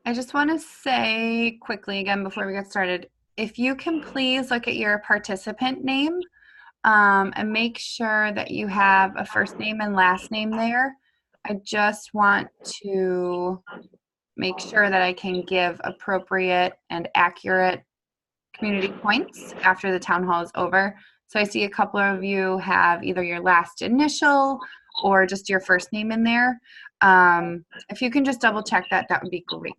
I just want to say quickly again before we get started, if you can please look at your participant name and make sure that you have a first name and last name there. I just want to make sure that I can give appropriate and accurate community points after the town hall is over. So I see a couple of you have either your last initial or just your first name in there. If you can just double check that, that would be great.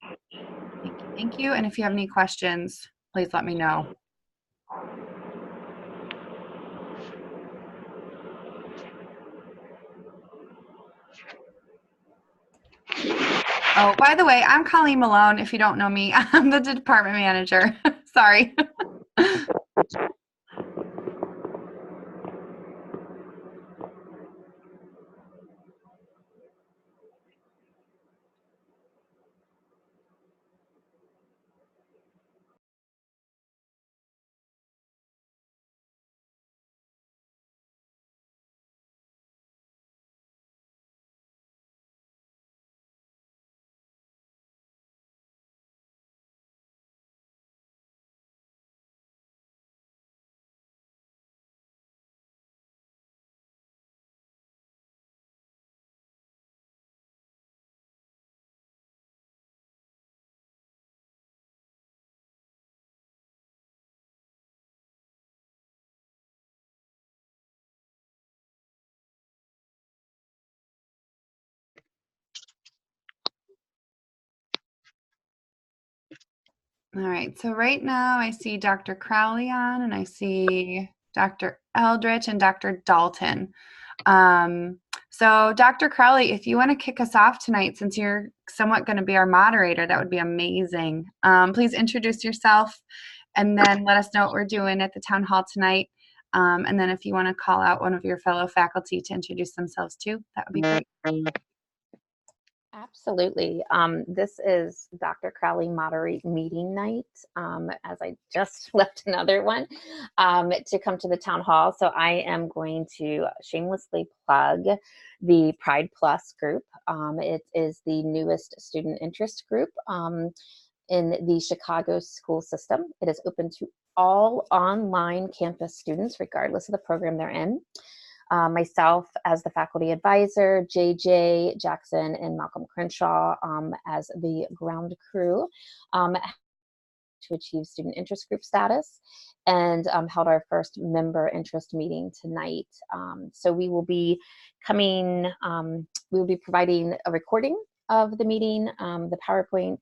Thank you. Thank you. And if you have any questions, please let me know. Oh, by the way, I'm Colleen Malone. If you don't know me, I'm the department manager. Sorry. All right, so right now I see Dr. Crowley on, and I see Dr. Eldridge and Dr. Dalton. So Dr. Crowley, if you want to kick us off tonight, since you're somewhat going to be our moderator, that would be amazing. Please introduce yourself and then let us know what we're doing at the town hall tonight. And then if you want to call out one of your fellow faculty to introduce themselves too, that would be great. Absolutely. This is Dr. Crowley Moderate Meeting Night, as I just left another one to come to the town hall. So I am going to shamelessly plug the Pride Plus group. It is the newest student interest group in the Chicago school system. It is open to all online campus students, regardless of the program they're in. Myself as the faculty advisor, JJ Jackson and Malcolm Crenshaw as the ground crew to achieve student interest group status, and held our first member interest meeting tonight. So we will be coming, we will be providing a recording of the meeting, the PowerPoint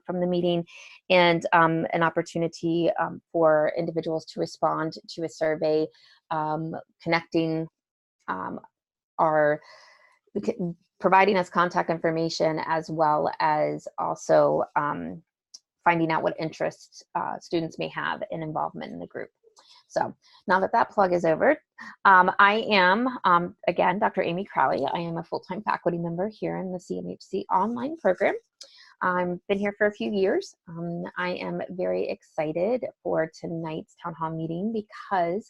from the meeting, and an opportunity for individuals to respond to a survey connecting providing us contact information, as well as also finding out what interests students may have in involvement in the group. So now that that plug is over, I am, again, Dr. Amy Crowley. I am a full-time faculty member here in the CMHC online program. I've been here for a few years. I am very excited for tonight's town hall meeting because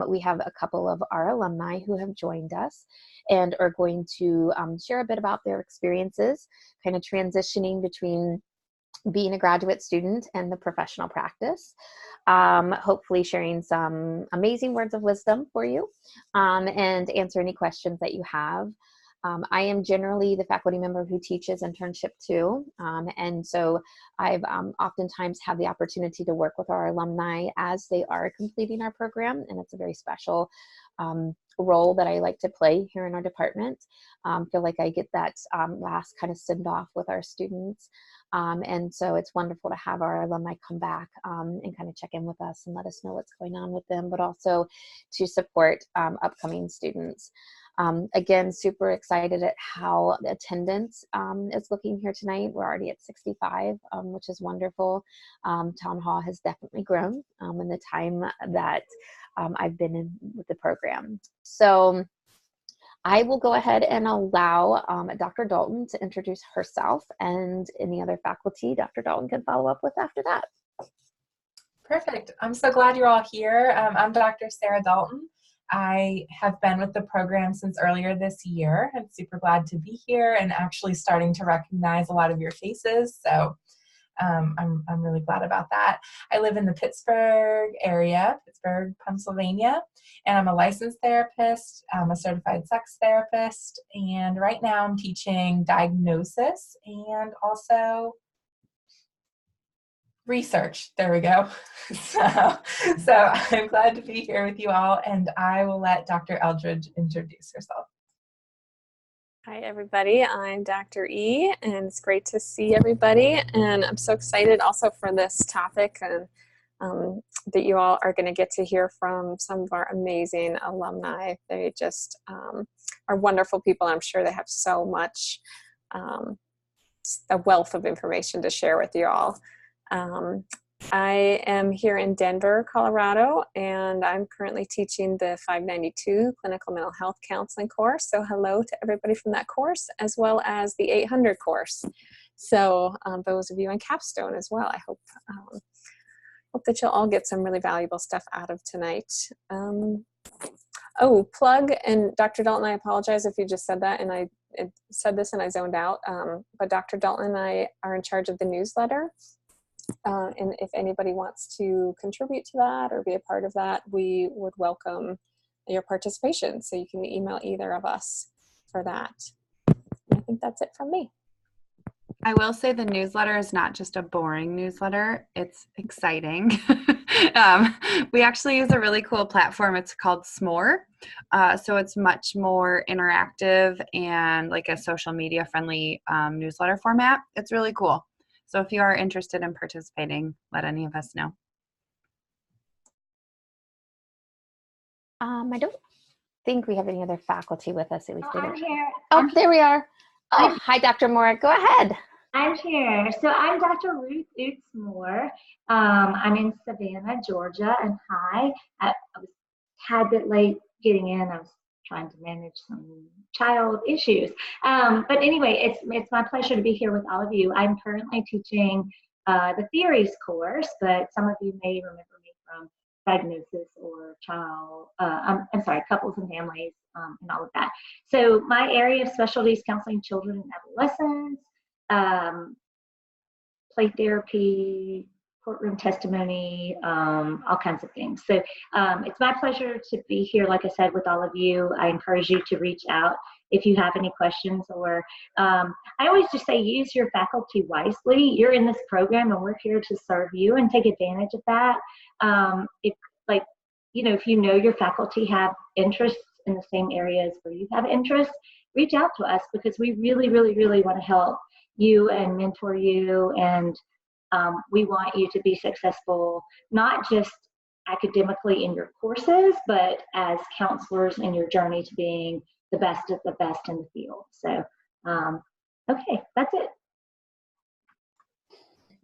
we have a couple of our alumni who have joined us and are going to share a bit about their experiences, kind of transitioning between being a graduate student and the professional practice. Hopefully sharing some amazing words of wisdom for you and answer any questions that you have. I am generally the faculty member who teaches internship too. And so I've oftentimes had the opportunity to work with our alumni as they are completing our program. And it's a very special role that I like to play here in our department. Feel like I get that last kind of send off with our students. And so it's wonderful to have our alumni come back and kind of check in with us and let us know what's going on with them, but also to support upcoming students. Again, super excited at how the attendance is looking here tonight. We're already at 65, which is wonderful. Town Hall has definitely grown in the time that I've been in with the program. So I will go ahead and allow Dr. Dalton to introduce herself, and any other faculty Dr. Dalton can follow up with after that. Perfect. I'm so glad you're all here. I'm Dr. Sarah Dalton. I have been with the program since earlier this year. I'm super glad to be here and actually starting to recognize a lot of your faces. So I'm really glad about that. I live in the Pittsburgh area, Pittsburgh, Pennsylvania, and I'm a licensed therapist. I'm a certified sex therapist, and right now I'm teaching diagnosis and also research. There we go. So I'm glad to be here with you all, and I will let Dr. Eldridge introduce herself. Hi, everybody. I'm Dr. E, and it's great to see everybody. And I'm so excited also for this topic and that you all are going to get to hear from some of our amazing alumni. They just are wonderful people. I'm sure they have so much, a wealth of information to share with you all. I am here in Denver, Colorado, and I'm currently teaching the 592 Clinical Mental Health Counseling course. So hello to everybody from that course, as well as the 800 course. So those of you in Capstone as well, I hope that you'll all get some really valuable stuff out of tonight. Oh, plug, and Dr. Dalton, I apologize if you just said that and I said this and I zoned out, but Dr. Dalton and I are in charge of the newsletter. And if anybody wants to contribute to that or be a part of that, we would welcome your participation. So you can email either of us for that. And I think that's it from me. I will say the newsletter is not just a boring newsletter. It's exciting. We actually use a really cool platform. It's called S'more. So it's much more interactive and like a social media friendly newsletter format. It's really cool. So if you are interested in participating, let any of us know. I don't think we have any other faculty with us. At least I'm here. Oh, there we are. Oh, hi, Dr. Moore. Go ahead. I'm here. So I'm Dr. Ruth Oots Moore. I'm in Savannah, Georgia. And hi, I was a tad bit late getting in. I was trying to manage some child issues. But anyway, it's my pleasure to be here with all of you. I'm currently teaching the theories course, but some of you may remember me from diagnosis or couples and families and all of that. So my area of specialty is counseling children and adolescents, play therapy, courtroom testimony, all kinds of things. So it's my pleasure to be here, like I said, with all of you. I encourage you to reach out if you have any questions, or I always just say use your faculty wisely. You're in this program and we're here to serve you and take advantage of that. If you know your faculty have interests in the same areas where you have interests, reach out to us, because we really, really, really want to help you and mentor you, and we want you to be successful, not just academically in your courses, but as counselors in your journey to being the best of the best in the field. So, okay, that's it.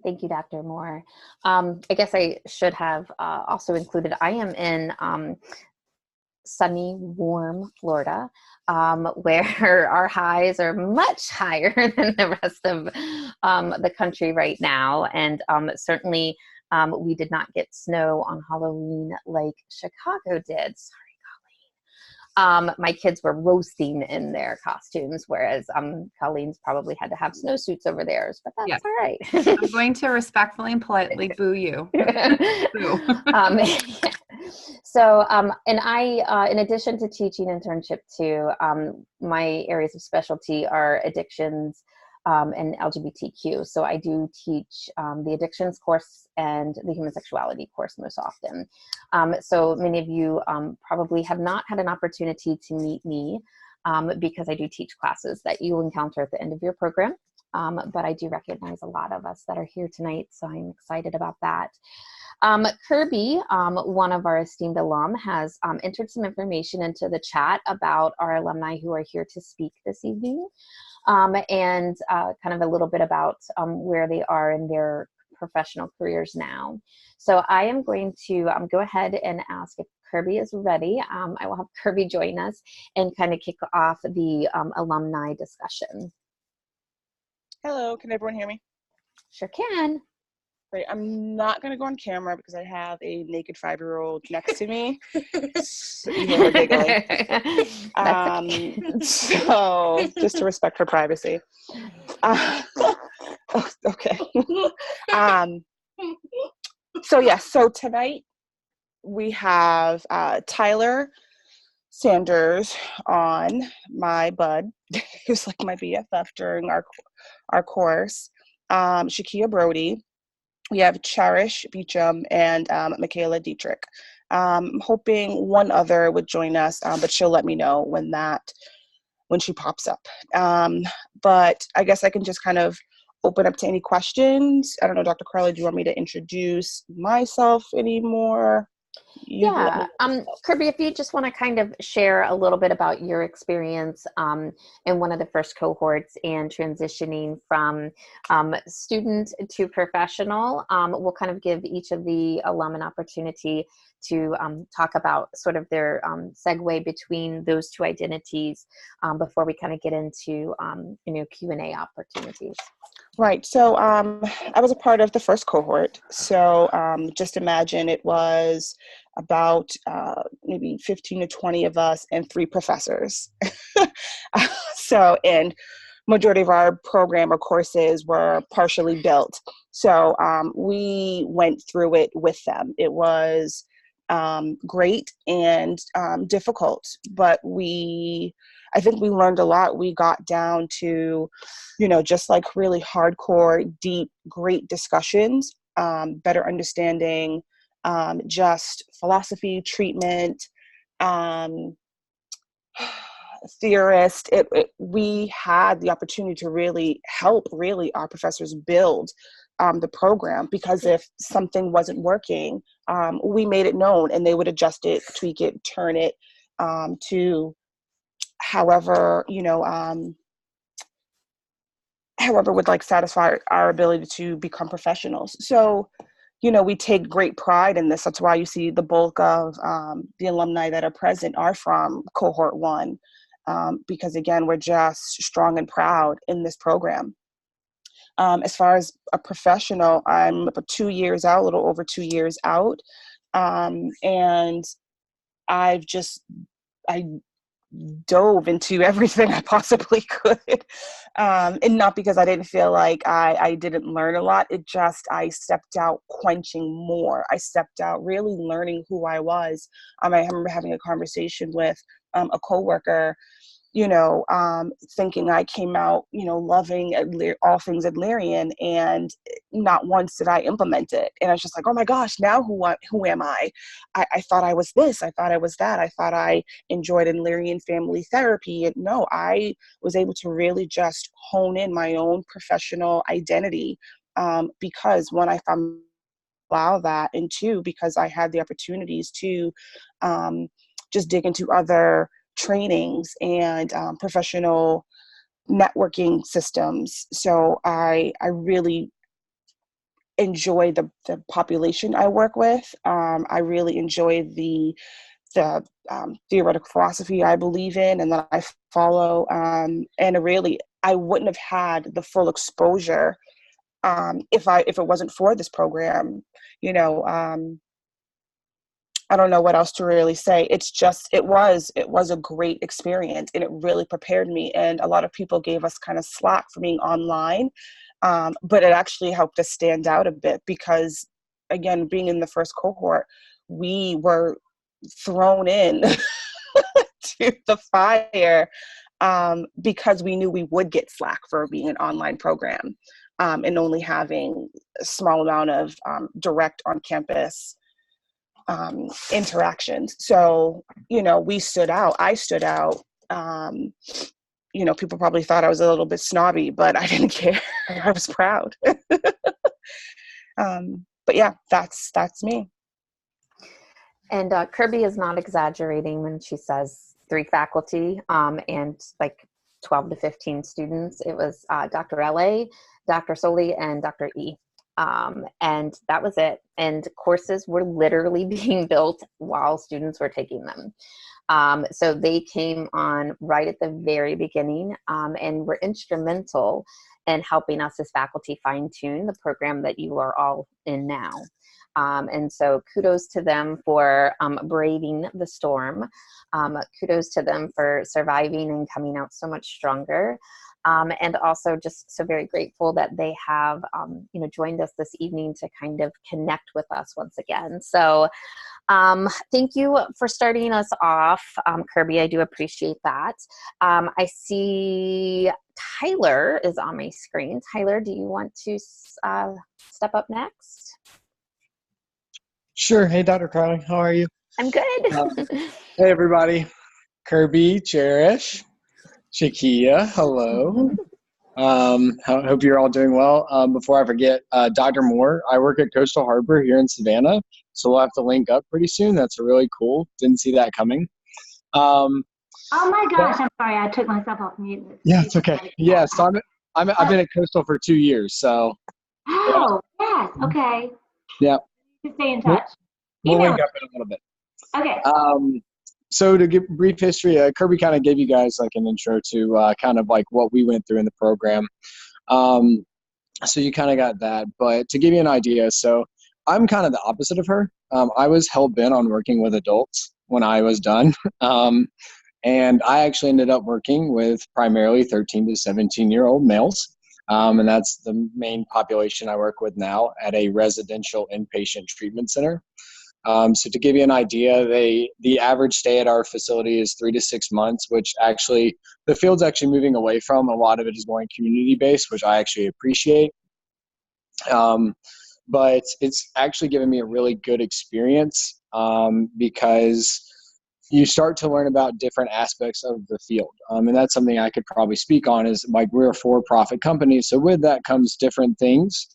Thank you, Dr. Moore. I guess I should have also included, I am in sunny, warm Florida, where our highs are much higher than the rest of the country right now. And certainly we did not get snow on Halloween like Chicago did. Sorry, Colleen. My kids were roasting in their costumes, whereas Colleen's probably had to have snowsuits over theirs, but that's all right. I'm going to respectfully and politely boo you. Boo. So, and I, in addition to teaching internship too, my areas of specialty are addictions and LGBTQ. So I do teach the addictions course and the human sexuality course most often. So many of you probably have not had an opportunity to meet me because I do teach classes that you will encounter at the end of your program. But I do recognize a lot of us that are here tonight, so I'm excited about that. Kirby, one of our esteemed alum, has entered some information into the chat about our alumni who are here to speak this evening, and kind of a little bit about where they are in their professional careers now. So I am going to go ahead and ask if Kirby is ready. I will have Kirby join us and kind of kick off the alumni discussion. Hello, can everyone hear me? Sure can. Great. I'm not going to go on camera because I have a naked 5-year-old next to me. So you hear her giggling. So just to respect her privacy. Okay. So yes, so tonight we have Tyler Sanders on, my bud, who's like my BFF during our course. Shakia Brody. We have Cherish Beecham and Michaela Dietrich. I'm hoping one other would join us, but she'll let me know when she pops up. But I guess I can just kind of open up to any questions. I don't know, Dr. Carla, do you want me to introduce myself anymore? Yeah, Kirby, if you just want to kind of share a little bit about your experience in one of the first cohorts and transitioning from student to professional, we'll kind of give each of the alum an opportunity to talk about sort of their segue between those two identities before we kind of get into Q&A opportunities. Right. So I was a part of the first cohort. So just imagine it was about maybe 15 to 20 of us and 3 professors. So, and majority of our program or courses were partially built. So we went through it with them. It was great and difficult, but I think we learned a lot. We got down to, just like really hardcore, deep, great discussions, better understanding just philosophy, treatment, theorist. We had the opportunity to really help our professors build the program, because if something wasn't working, we made it known and they would adjust it, tweak it, turn it to however would like satisfy our ability to become professionals. So, we take great pride in this. That's why you see the bulk of the alumni that are present are from cohort 1, because again, we're just strong and proud in this program. As far as a professional, I'm about 2 years out, a little over 2 years out. And I dove into everything I possibly could. And not because I didn't feel like I didn't learn a lot. I stepped out quenching more. I stepped out really learning who I was. I remember having a conversation with a coworker, thinking I came out, loving all things Adlerian, and not once did I implement it. And I was just like, oh my gosh, now who am I? I thought I was this, I thought I was that, I thought I enjoyed Adlerian family therapy. And no, I was able to really just hone in my own professional identity, because one, I found allow that, and 2, because I had the opportunities to just dig into other trainings and professional networking systems. So I really enjoy the population I work with. I really enjoy the theoretical philosophy I believe in and that I follow. And really, I wouldn't have had the full exposure if it wasn't for this program. I don't know what else to really say. It was a great experience, and it really prepared me. And a lot of people gave us kind of slack for being online, but it actually helped us stand out a bit because, again, being in the first cohort, we were thrown in to the fire because we knew we would get slack for being an online program and only having a small amount of direct on-campus interactions. So, we stood out. I stood out. People probably thought I was a little bit snobby, but I didn't care. I was proud. But yeah, that's me. And Kirby is not exaggerating when she says 3 faculty and like 12 to 15 students. It was Dr. L.A., Dr. Soli, and Dr. E. And that was it. And courses were literally being built while students were taking them. So they came on right at the very beginning and were instrumental in helping us as faculty fine-tune the program that you are all in now. And so kudos to them for braving the storm. Kudos to them for surviving and coming out so much stronger. And also just so very grateful that they have, joined us this evening to kind of connect with us once again. So thank you for starting us off, Kirby. I do appreciate that. I see Tyler is on my screen. Tyler, do you want to step up next? Sure. Hey, Dr. Carly, how are you? I'm good. Hey, everybody. Kirby, Cherish, Shakia, hello. Hope you're all doing well. Before I forget, Dr. Moore, I work at Coastal Harbor here in Savannah, so we'll have to link up pretty soon. That's really cool. Didn't see that coming. Oh my gosh, I'm sorry, I took myself off mute. Yeah, it's okay. Yeah, so I've been at Coastal for 2 years, so. Oh, yes, okay. Yeah. Stay in touch. We'll link up in a little bit. Okay. So to give brief history, Kirby kind of gave you guys like an intro to kind of like what we went through in the program. So you kind of got that, but to give you an idea, so I'm kind of the opposite of her. I was hell-bent on working with adults when I was done. And I actually ended up working with primarily 13 to 17-year-old males. And that's the main population I work with now at a residential inpatient treatment center. So to give you an idea, the average stay at our facility is 3 to 6 months, which actually the field's actually moving away from. A lot of it is going community-based, which I actually appreciate. But it's actually given me a really good experience because you start to learn about different aspects of the field. And that's something I could probably speak on is like we're a for-profit company. So with that comes different things.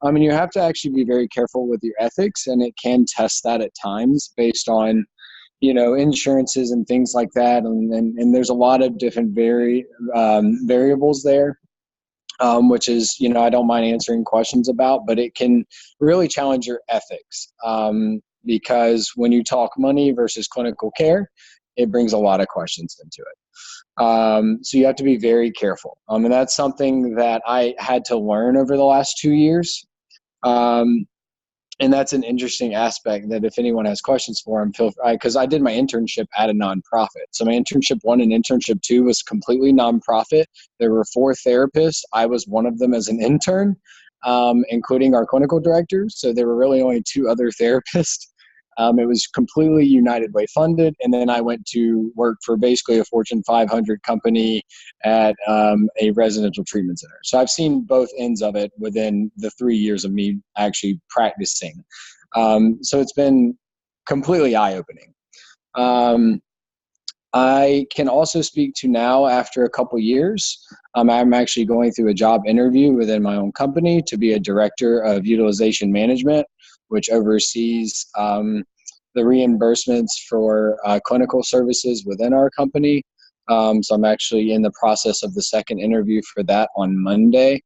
And you have to actually be very careful with your ethics, and it can test that at times based on, insurances and things like that. And there's a lot of different variables there, which is, I don't mind answering questions about, but it can really challenge your ethics because when you talk money versus clinical care, it brings a lot of questions into it. So you have to be very careful. And that's something that I had to learn over the last 2 years. And that's an interesting aspect that if anyone has questions for them, feel free, because I did my internship at a nonprofit. So my internship 1 and internship 2 was completely nonprofit. There were 4 therapists. I was one of them as an intern, including our clinical director. So there were really only 2 other therapists. It was completely United Way funded. And then I went to work for basically a Fortune 500 company at a residential treatment center. So I've seen both ends of it within the 3 years of me actually practicing. So it's been completely eye-opening. I can also speak to now after a couple years, I'm actually going through a job interview within my own company to be a director of utilization management, which oversees the reimbursements for clinical services within our company. So I'm actually in the process of the second interview for that on Monday.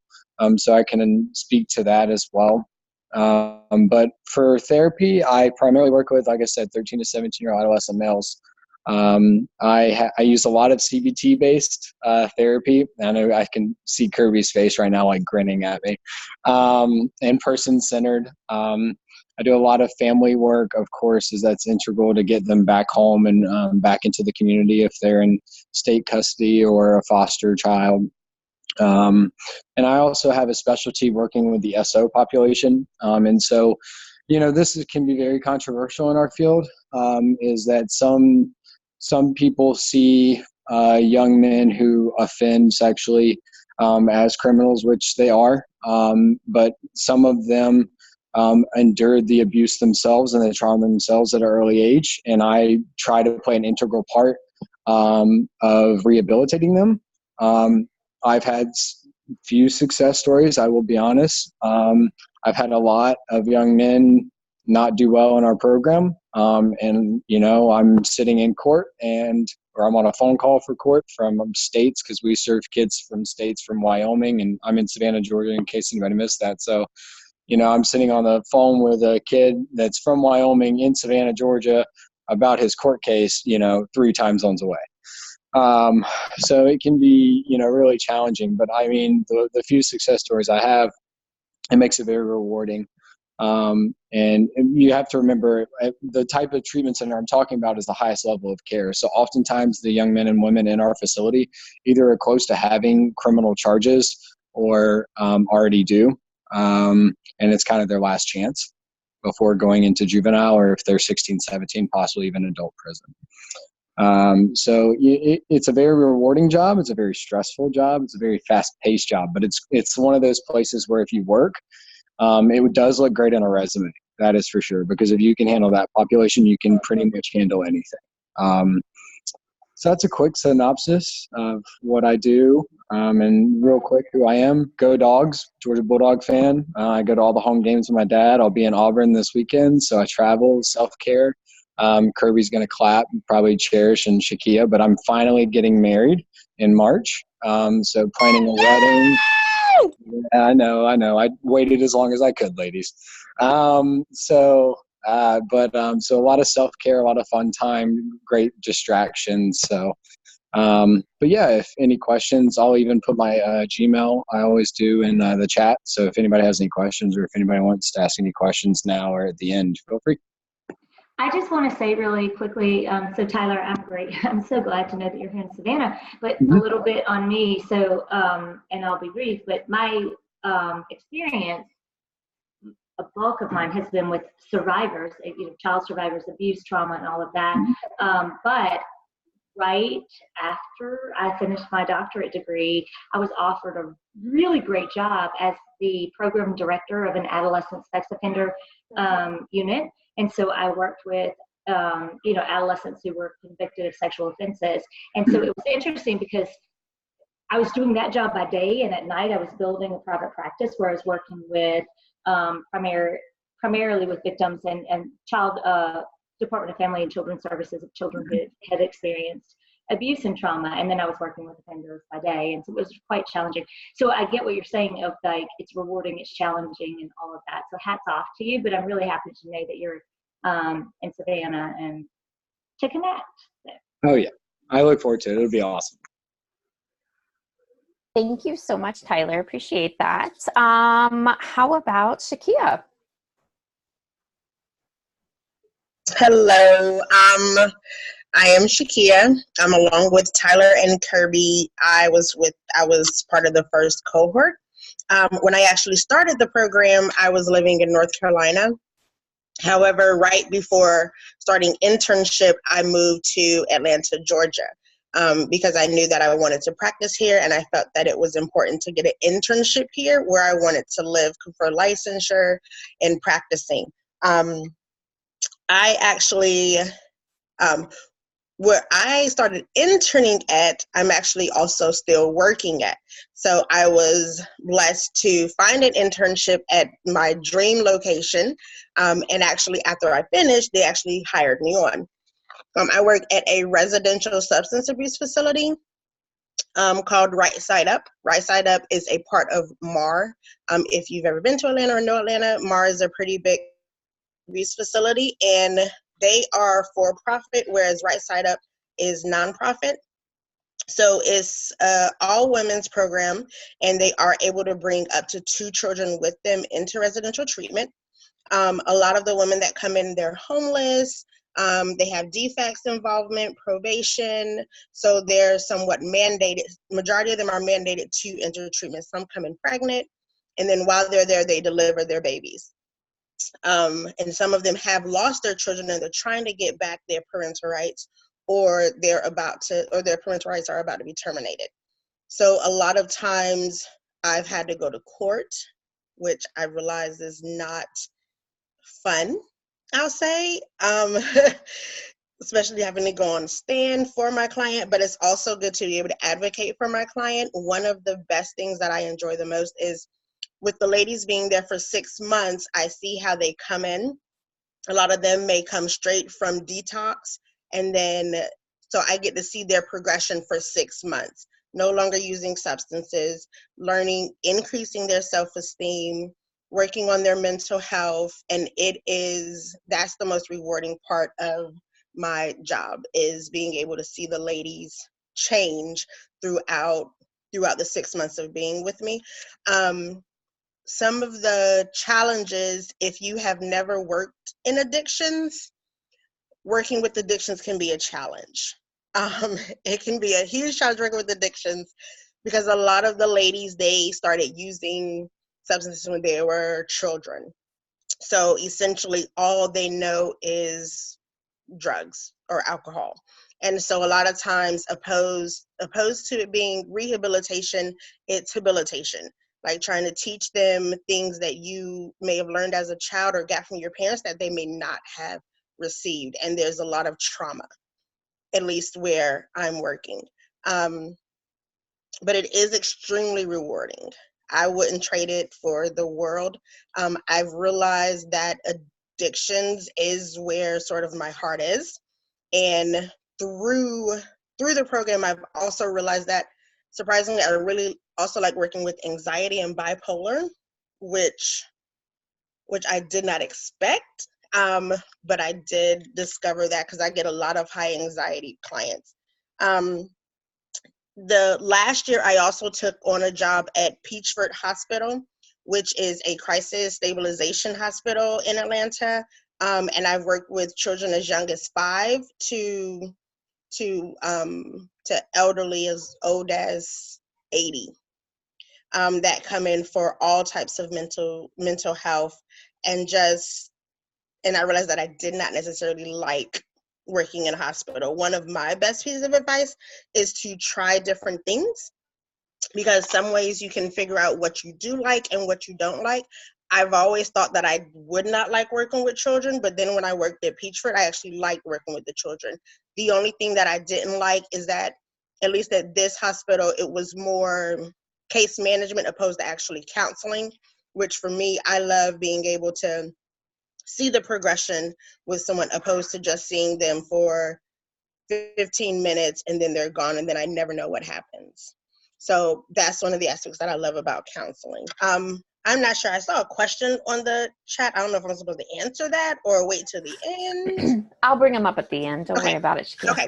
So I can speak to that as well. But for therapy, I primarily work with, like I said, 13 to 17-year-old adolescent males. I use a lot of CBT-based therapy. I know I can see Kirby's face right now, like grinning at me. And person-centered. I do a lot of family work, of course, as that's integral to get them back home and back into the community if they're in state custody or a foster child. And I also have a specialty working with the SO population. And so, this can be very controversial in our field, is that some people see young men who offend sexually as criminals, which they are. But some of them endured the abuse themselves and the trauma themselves at an early age. And I try to play an integral part of rehabilitating them. I've had few success stories, I will be honest. I've had a lot of young men not do well in our program. And, I'm sitting in court or I'm on a phone call for court from states because we serve kids from states from Wyoming, and I'm in Savannah, Georgia, in case anybody missed that. So, I'm sitting on the phone with a kid that's from Wyoming in Savannah, Georgia, about his court case, 3 time zones away. So it can be, really challenging, but I mean, the few success stories I have, it makes it very rewarding. And you have to remember the type of treatment center I'm talking about is the highest level of care. So oftentimes the young men and women in our facility either are close to having criminal charges or already do. And it's kind of their last chance before going into juvenile, or if they're 16, 17, possibly even adult prison. So it's a very rewarding job. It's a very stressful job. It's a very fast-paced job, but it's one of those places where if you work, it does look great on a resume. That is for sure, because if you can handle that population, you can pretty much handle anything. So that's a quick synopsis of what I do. And real quick, who I am. Go Dogs, Georgia Bulldog fan. I go to all the home games with my dad. I'll be in Auburn this weekend, so I travel, self-care. Kirby's going to clap, probably Cherish and Shakia, but I'm finally getting married in March. So planning a wedding. Yeah, I know. I waited as long as I could, ladies. So a lot of self-care, a lot of fun time, great distractions. So, but yeah, if any questions, I'll even put my Gmail, I always do, in the chat. So if anybody has any questions, or if anybody wants to ask any questions now or at the end, feel free. I just want to say really quickly, so Tyler, I'm great. I'm so glad to know that you're here in Savannah, but a little bit on me. So, and I'll be brief, but my experience, a bulk of mine has been with survivors, child survivors, abuse, trauma, and all of that. But right after I finished my doctorate degree, I was offered a really great job as the program director of an adolescent sex offender unit. And so I worked with, adolescents who were convicted of sexual offenses. And so it was interesting because I was doing that job by day, and at night I was building a private practice where I was working with primarily with victims and child Department of Family and Children's Services of children who had experienced abuse and trauma. And then I was working with offenders by day. And so it was quite challenging. So I get what you're saying of like, it's rewarding, it's challenging, and all of that. So hats off to you, but I'm really happy to know that you're in Savannah and to connect. Oh yeah, I look forward to it. It'll be awesome. Thank you so much, Tyler. Appreciate that. How about Shakia? Hello, I am Shakia. I'm along with Tyler and Kirby. I was part of the first cohort. When I actually started the program, I was living in North Carolina. However, right before starting internship, I moved to Atlanta, Georgia, because I knew that I wanted to practice here, and I felt that it was important to get an internship here where I wanted to live for licensure and practicing. I actually, where I started interning at, I'm actually also still working at. So I was blessed to find an internship at my dream location. And actually after I finished, they actually hired me on. I work at a residential substance abuse facility called Right Side Up. Right Side Up is a part of MAR. If you've ever been to Atlanta or know Atlanta, MAR is a pretty big abuse facility, and they are for profit, whereas Right Side Up is nonprofit. So it's all women's program, and they are able to bring up to 2 children with them into residential treatment. A lot of the women that come in, they're homeless. They have defects involvement, probation, so they're somewhat mandated. Majority of them are mandated to enter treatment. Some come in pregnant, and then while they're there, they deliver their babies. And some of them have lost their children, and they're trying to get back their parental rights, or their parental rights are about to be terminated. So a lot of times I've had to go to court, which I realize is not fun, I'll say, especially having to go on stand for my client, but it's also good to be able to advocate for my client. One of the best things that I enjoy the most is with the ladies being there for 6 months, I see how they come in. A lot of them may come straight from detox, and then, so I get to see their progression for 6 months, no longer using substances, learning, increasing their self-esteem, working on their mental health, and that's the most rewarding part of my job, is being able to see the ladies change throughout the 6 months of being with me. Some of the challenges, if you have never worked in addictions, working with addictions can be a challenge. It can be a huge challenge working with addictions because a lot of the ladies, they started using substances when they were children. So essentially all they know is drugs or alcohol. And so a lot of times opposed to it being rehabilitation, it's habilitation, like trying to teach them things that you may have learned as a child or got from your parents that they may not have received. And there's a lot of trauma, at least where I'm working. But it is extremely rewarding. I wouldn't trade it for the world. I've realized that addictions is where sort of my heart is. And through the program, I've also realized that, surprisingly, I really also like working with anxiety and bipolar, which I did not expect. But I did discover that because I get a lot of high anxiety clients. The last year, I also took on a job at Peachford Hospital, which is a crisis stabilization hospital in Atlanta. And I've worked with children as young as 5 to elderly as old as 80, that come in for all types of mental health. And I realized that I did not necessarily like working in a hospital. One of my best pieces of advice is to try different things, because some ways you can figure out what you do like and what you don't like. I've always thought that I would not like working with children, but then when I worked at Peachford, I actually liked working with the children. The only thing that I didn't like is that, at least at this hospital, it was more case management opposed to actually counseling, which for me, I love being able to see the progression with someone opposed to just seeing them for 15 minutes and then they're gone and then I never know what happens. So that's one of the aspects that I love about counseling. I'm not sure. I saw a question on the chat. I don't know if I'm supposed to answer that or wait till the end. I'll bring them up at the end. Don't worry about it, Shaquille. Okay.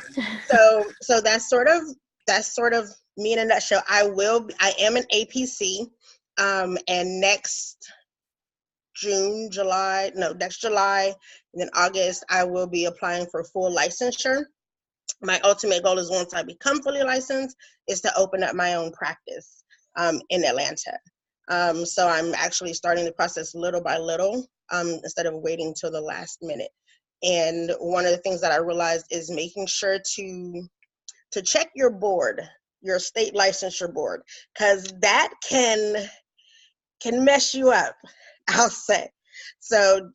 So that's sort of me in a nutshell. I am an APC, and next July, and then August, I will be applying for full licensure. My ultimate goal is, once I become fully licensed, is to open up my own practice in Atlanta. So I'm actually starting the process little by little, instead of waiting till the last minute. And one of the things that I realized is making sure to check your board, your state licensure board, because that can mess you up, I'll say. So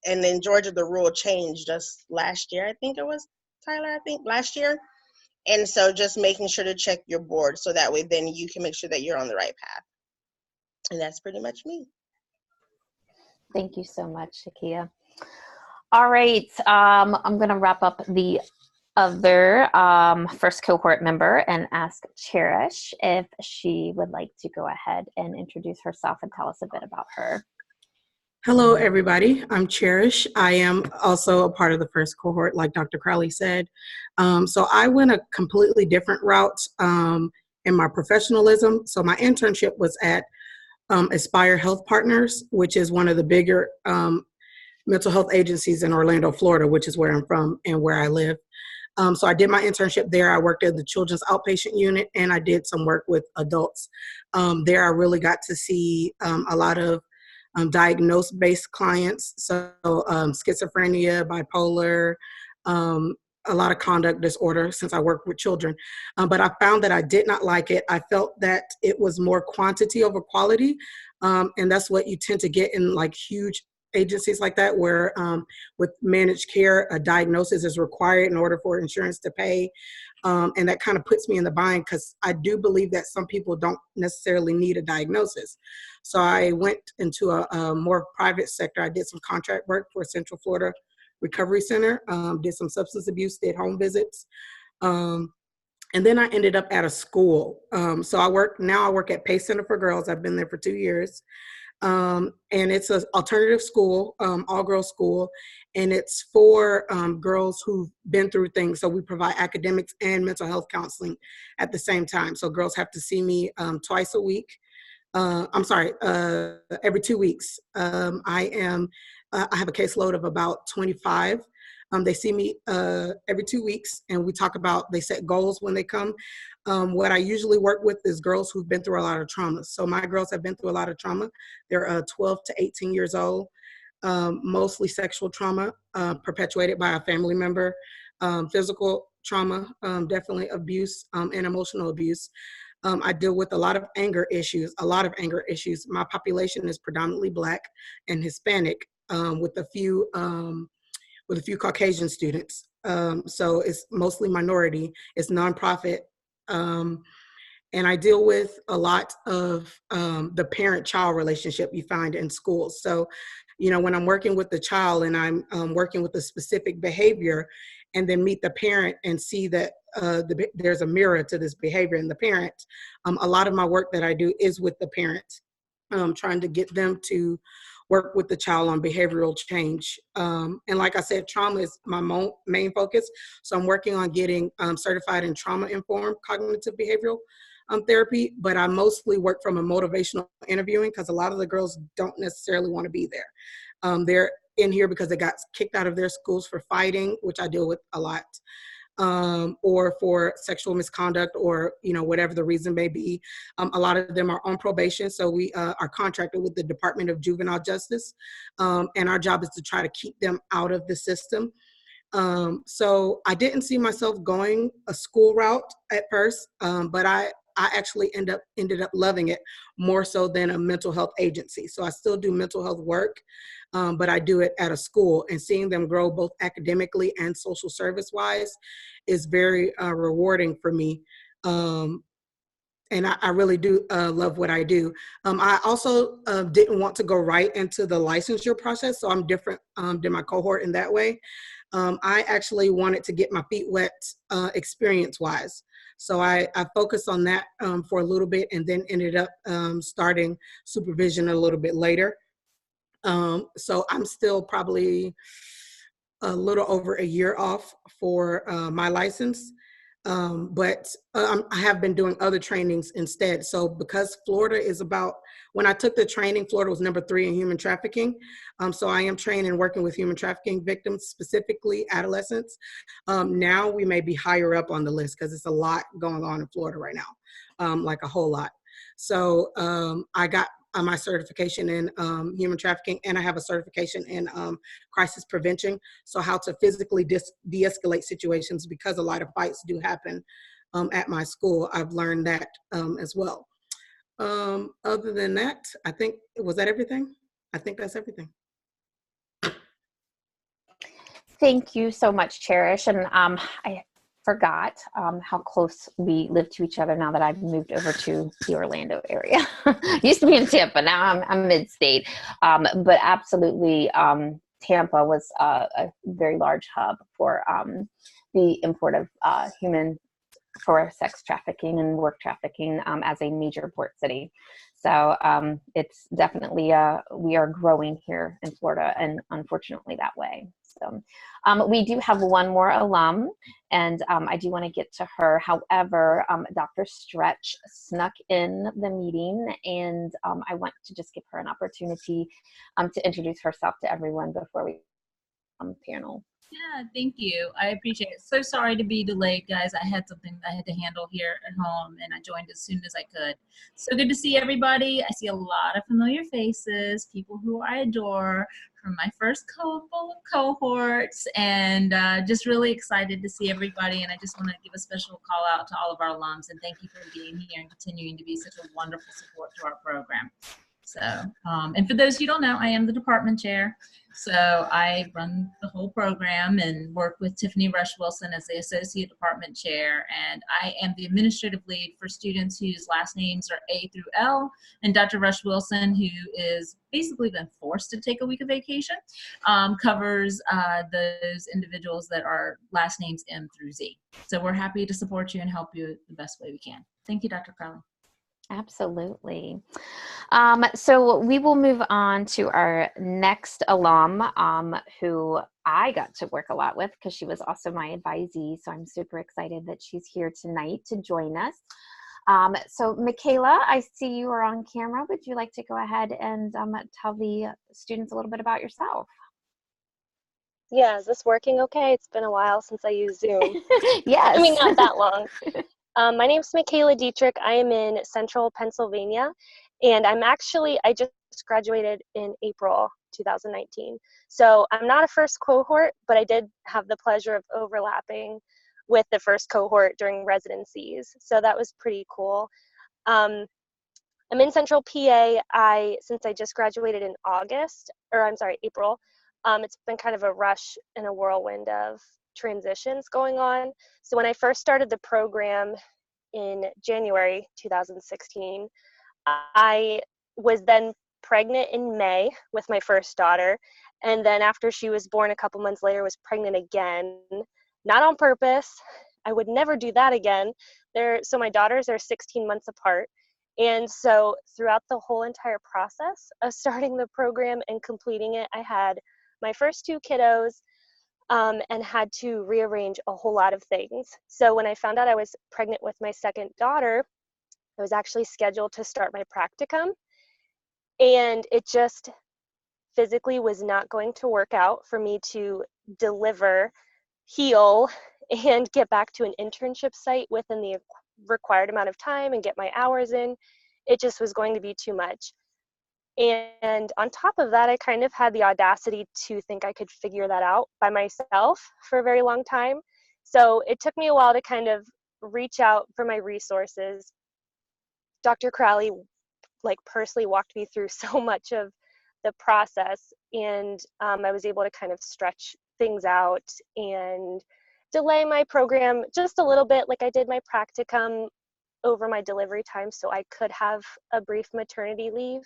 and in Georgia, the rule changed just last year, I think it was, Tyler, last year. And so just making sure to check your board so that way then you can make sure that you're on the right path. And that's pretty much me. Thank you so much, Shakia. All right, I'm going to wrap up the other first cohort member and ask Cherish if she would like to go ahead and introduce herself and tell us a bit about her. Hello, everybody. I'm Cherish. I am also a part of the first cohort, like Dr. Crowley said. So I went a completely different route in my professionalism. So my internship was at Aspire Health Partners, which is one of the bigger mental health agencies in Orlando, Florida, which is where I'm from and where I live. So I did my internship there. I worked at the children's outpatient unit, and I did some work with adults. There I really got to see a lot of diagnosed-based clients, so schizophrenia, bipolar, a lot of conduct disorder, since I work with children. But I found that I did not like it. I felt that it was more quantity over quality, and that's what you tend to get in like huge agencies like that, where with managed care, a diagnosis is required in order for insurance to pay. And that kind of puts me in the bind, because I do believe that some people don't necessarily need a diagnosis. So I went into a more private sector. I did some contract work for Central Florida Recovery Center, did some substance abuse, did home visits. And then I ended up at a school. So I work at Pace Center for Girls. I've been there for 2 years. And it's an alternative school, all-girls school. and it's for girls who've been through things. So we provide academics and mental health counseling at the same time. So girls have to see me twice a week. Every 2 weeks. I have a caseload of about 25. They see me every 2 weeks, and we talk about, they set goals when they come. What I usually work with is girls who've been through a lot of trauma. So my girls have been through a lot of trauma. They're 12 to 18 years old, mostly sexual trauma perpetuated by a family member, physical trauma, definitely abuse, and emotional abuse. I deal with a lot of anger issues. My population is predominantly Black and Hispanic, with a few Caucasian students. So it's mostly minority. It's nonprofit, and I deal with a lot of the parent-child relationship you find in schools. So, when I'm working with the child and I'm working with a specific behavior, and then meet the parent and see that there's a mirror to this behavior in the parent. A lot of my work that I do is with the parents, trying to get them to work with the child on behavioral change. And like I said, trauma is my main focus. So I'm working on getting certified in trauma-informed cognitive behavioral therapy, but I mostly work from a motivational interviewing, because a lot of the girls don't necessarily want to be there. They're in here because they got kicked out of their schools for fighting, which I deal with a lot, or for sexual misconduct, or whatever the reason may be. A lot of them are on probation, so we are contracted with the Department of Juvenile Justice, and our job is to try to keep them out of the system. So I didn't see myself going a school route at first, but I actually ended up loving it more so than a mental health agency. So I still do mental health work, but I do it at a school, and seeing them grow both academically and social service wise is very rewarding for me. And I really do love what I do. I also didn't want to go right into the licensure process, so I'm different than my cohort in that way. I actually wanted to get my feet wet experience-wise. So I focused on that for a little bit, and then ended up starting supervision a little bit later. So I'm still probably a little over a year off for my license. But I have been doing other trainings instead. So because Florida is when I took the training, Florida was #3 in human trafficking. So I am trained in working with human trafficking victims, specifically adolescents. Now we may be higher up on the list because it's a lot going on in Florida right now, like a whole lot. So I got my certification in human trafficking, and I have a certification in crisis prevention. So how to physically de-escalate situations, because a lot of fights do happen at my school. I've learned that as well. Other than that, was that everything? I think that's everything. Thank you so much, Cherish. And I forgot how close we live to each other now that I've moved over to the Orlando area. Used to be in Tampa, now I'm mid-state. But absolutely, Tampa was a very large hub for the import of for sex trafficking and work trafficking as a major port city. So it's definitely, we are growing here in Florida, and unfortunately that way. So we do have one more alum, and I do want to get to her. However, Dr. Stretch snuck in the meeting, and I want to just give her an opportunity to introduce herself to everyone before we panel. Yeah, thank you. I appreciate it. So sorry to be delayed, guys. I had something I had to handle here at home, and I joined as soon as I could. So good to see everybody. I see a lot of familiar faces, people who I adore from my first couple of cohorts, and just really excited to see everybody. And I just want to give a special call out to all of our alums, and thank you for being here and continuing to be such a wonderful support to our program. So, and for those who don't know, I am the department chair. So I run the whole program and work with Tiffany Rush Wilson as the associate department chair. And I am the administrative lead for students whose last names are A through L. And Dr. Rush Wilson, who is basically been forced to take a week of vacation, covers those individuals that are last names M through Z. So we're happy to support you and help you the best way we can. Thank you, Dr. Crowley. Absolutely. So we will move on to our next alum, who I got to work a lot with because she was also my advisee. So I'm super excited that she's here tonight to join us. So Michaela, I see you are on camera. Would you like to go ahead and tell the students a little bit about yourself? Yeah, is this working okay? It's been a while since I used Zoom. Yes. I mean, not that long. My name's Michaela Dietrich. I am in Central Pennsylvania, and I just graduated in April 2019. So I'm not a first cohort, but I did have the pleasure of overlapping with the first cohort during residencies. So that was pretty cool. I'm in Central PA. Since I just graduated in April, it's been kind of a rush and a whirlwind of transitions going on. So when I first started the program in January 2016, I was then pregnant in May with my first daughter. And then after she was born a couple months later, was pregnant again, not on purpose. I would never do that again. So my daughters are 16 months apart. And so throughout the whole entire process of starting the program and completing it, I had my first two kiddos, and had to rearrange a whole lot of things. So when I found out I was pregnant with my second daughter, I was actually scheduled to start my practicum, and it just physically was not going to work out for me to deliver, heal, and get back to an internship site within the required amount of time and get my hours in. It just was going to be too much. And on top of that, I kind of had the audacity to think I could figure that out by myself for a very long time. So it took me a while to kind of reach out for my resources. Dr. Crowley personally walked me through so much of the process, and I was able to kind of stretch things out and delay my program just a little bit. Like I did my practicum over my delivery time so I could have a brief maternity leave.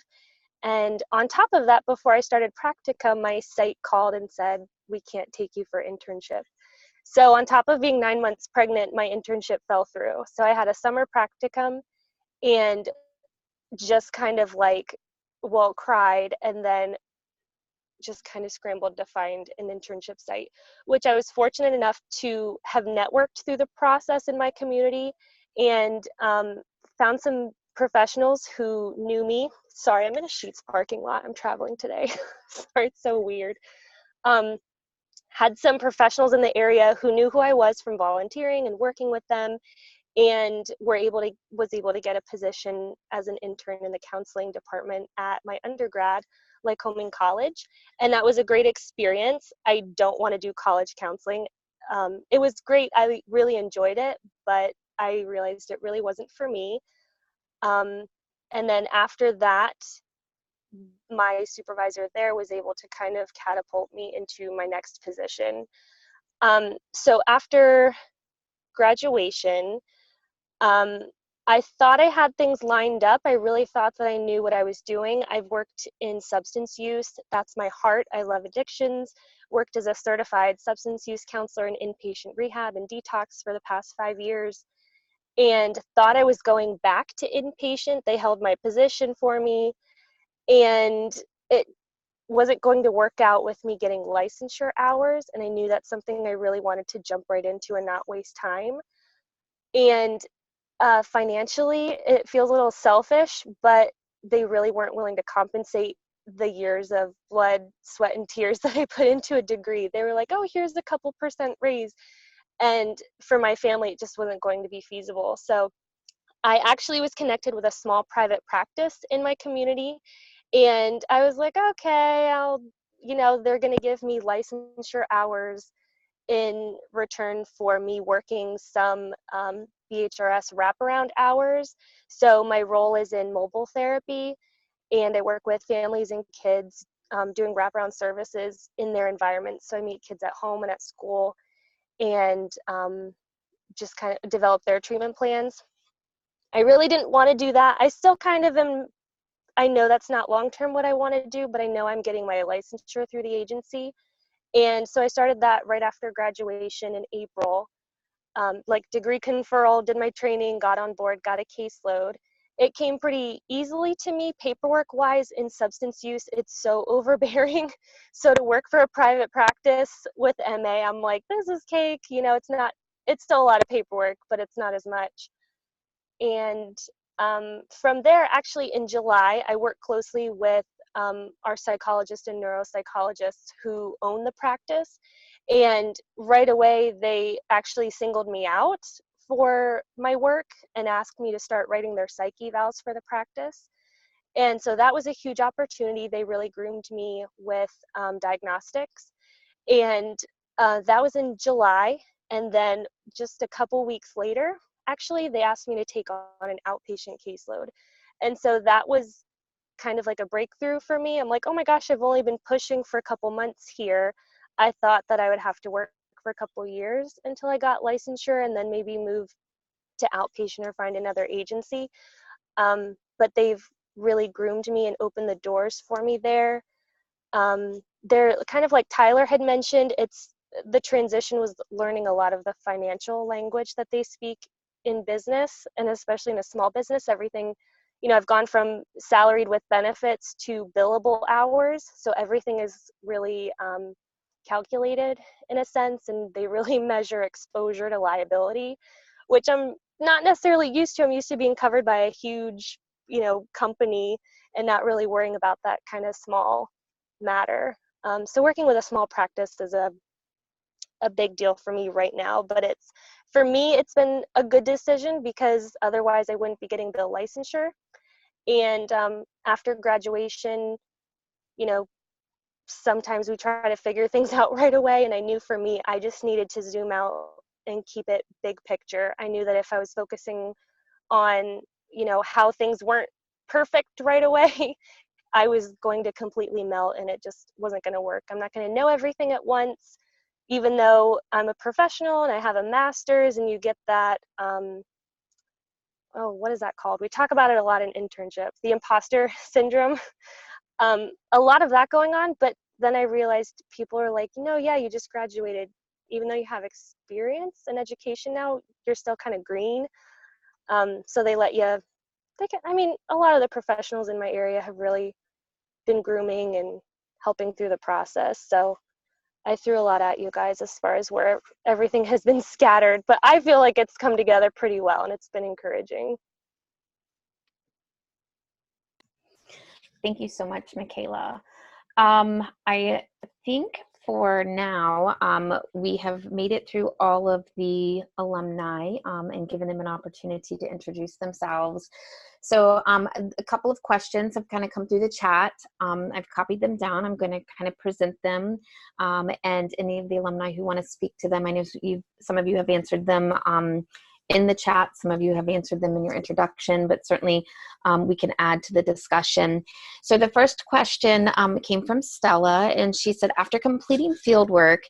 And on top of that, before I started practicum, my site called and said, we can't take you for internship. So on top of being 9 months pregnant, my internship fell through. So I had a summer practicum and just kind of cried, and then just kind of scrambled to find an internship site, which I was fortunate enough to have networked through the process in my community, and found some professionals who knew me. Sorry, I'm in a Sheetz parking lot. I'm traveling today. Sorry, it's so weird. Had some professionals in the area who knew who I was from volunteering and working with them, and was able to get a position as an intern in the counseling department at my undergrad, Lycoming College. And that was a great experience. I don't want to do college counseling. It was great. I really enjoyed it, but I realized it really wasn't for me. And then after that, my supervisor there was able to kind of catapult me into my next position. So after graduation, I thought I had things lined up. I really thought that I knew what I was doing. I've worked in substance use. That's my heart. I love addictions. Worked as a certified substance use counselor in inpatient rehab and detox for the past 5 years, and thought I was going back to inpatient. They held my position for me, and it wasn't going to work out with me getting licensure hours, and I knew that's something I really wanted to jump right into and not waste time. And financially, it feels a little selfish, but they really weren't willing to compensate the years of blood, sweat, and tears that I put into a degree. They were like, oh, here's a couple % raise. And for my family, it just wasn't going to be feasible. So I actually was connected with a small private practice in my community. And I was like, okay, they're going to give me licensure hours in return for me working some BHRS wraparound hours. So my role is in mobile therapy, and I work with families and kids doing wraparound services in their environment. So I meet kids at home and at school, and just kind of develop their treatment plans. I really didn't want to do that. I still kind of am. I know that's not long-term what I want to do, but I know I'm getting my licensure through the agency. And so I started that right after graduation in April. Degree conferral, did my training, got on board, got a caseload. it came pretty easily to me paperwork wise. In substance use, it's so overbearing. So to work for a private practice with MA, I'm like, this is cake. You know, it's still a lot of paperwork, but it's not as much. And from there, actually in July, I worked closely with our psychologist and neuropsychologists who own the practice. And right away, they actually singled me out for my work and asked me to start writing their psych evals for the practice. And so that was a huge opportunity. They really groomed me with diagnostics. And that was in July. And then just a couple weeks later, actually, they asked me to take on an outpatient caseload. And so that was kind of like a breakthrough for me. I'm like, oh my gosh, I've only been pushing for a couple months here. I thought that I would have to work for a couple years until I got licensure and then maybe move to outpatient or find another agency. But they've really groomed me and opened the doors for me there. They're kind of like Tyler had mentioned, the transition was learning a lot of the financial language that they speak in business, and especially in a small business. Everything, you know, I've gone from salaried with benefits to billable hours. So everything is really calculated in a sense, and they really measure exposure to liability, which I'm not necessarily used to. I'm used to being covered by a huge, you know, company and not really worrying about that kind of small matter. So working with a small practice is a big deal for me right now, but for me, it's been a good decision because otherwise I wouldn't be getting the licensure. And after graduation, you know, sometimes we try to figure things out right away. And I knew for me, I just needed to zoom out and keep it big picture. I knew that if I was focusing on, you know, how things weren't perfect right away, I was going to completely melt and it just wasn't going to work. I'm not going to know everything at once, even though I'm a professional and I have a master's, and you get that, what is that called? We talk about it a lot in internships, the imposter syndrome. A lot of that going on, but then I realized people are like, yeah, you just graduated. Even though you have experience and education now, you're still kind of green. So they let you, a lot of the professionals in my area have really been grooming and helping through the process. So I threw a lot at you guys as far as where everything has been scattered, but I feel like it's come together pretty well and it's been encouraging. Thank you so much, Michaela. I think for now, we have made it through all of the alumni and given them an opportunity to introduce themselves. So a couple of questions have kind of come through the chat. I've copied them down. I'm going to kind of present them, and any of the alumni who want to speak to them, I know some of you have answered them in the chat. Some of you have answered them in your introduction, but certainly we can add to the discussion. So the first question came from Stella, and she said, after completing field work,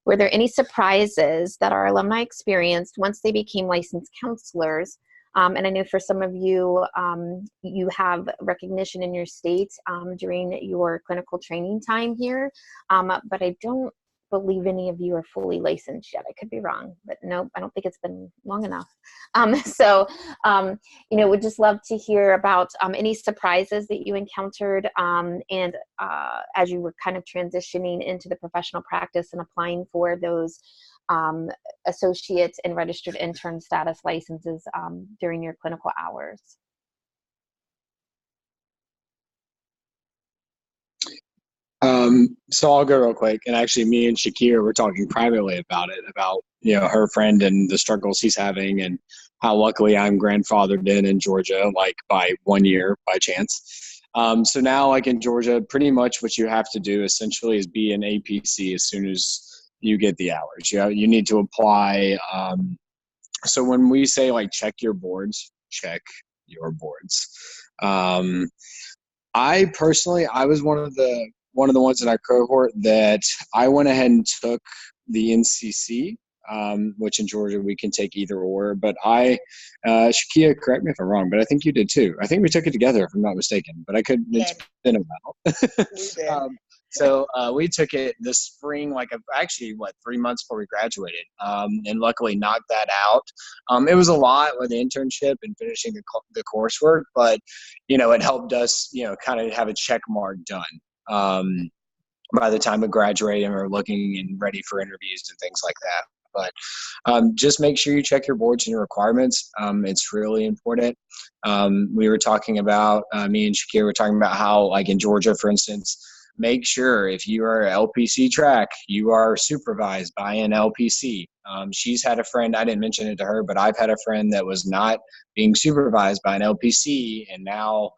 were there any surprises that our alumni experienced once they became licensed counselors? And I know for some of you, you have recognition in your state during your clinical training time here, but I don't believe any of you are fully licensed yet. I could be wrong, but nope, I don't think it's been long enough. Would just love to hear about any surprises that you encountered and as you were kind of transitioning into the professional practice and applying for those associate and registered intern status licenses during your clinical hours. So I'll go real quick. And actually me and Shakir were talking privately about it, about, her friend and the struggles he's having and how luckily I'm grandfathered in Georgia, like by 1 year by chance. So now like in Georgia, pretty much what you have to do essentially is be an APC as soon as you get the hours. You need to apply. So when we say like check your boards. I personally, I was one of the ones in our cohort that I went ahead and took the NCC, which in Georgia we can take either or. But Shakia, correct me if I'm wrong, but I think you did too. I think we took it together, if I'm not mistaken. But it's been a while. So we took it this spring, like actually, 3 months before we graduated, and luckily knocked that out. It was a lot with the internship and finishing the coursework, but, it helped us, kind of have a check mark done by the time of graduating or looking and ready for interviews and things like that. But just make sure you check your boards and your requirements. It's really important. We were talking about, me and Shakir were talking about how, like in Georgia, for instance, make sure if you are LPC track, you are supervised by an LPC. She's had a friend, I didn't mention it to her, but I've had a friend that was not being supervised by an LPC, and now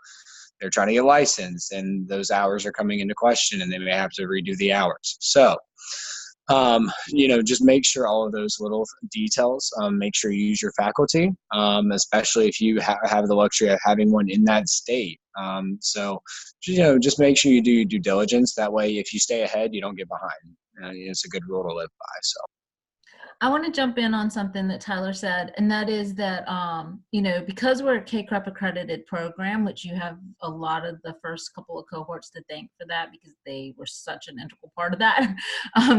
they're trying to get licensed, and those hours are coming into question, and they may have to redo the hours. So, just make sure all of those little details, make sure you use your faculty, especially if you have the luxury of having one in that state. So, just make sure you do your due diligence. That way, if you stay ahead, you don't get behind. It's a good rule to live by. So. I want to jump in on something that Tyler said, and that is that, because we're a CACREP accredited program, which you have a lot of the first couple of cohorts to thank for that, because they were such an integral part of that,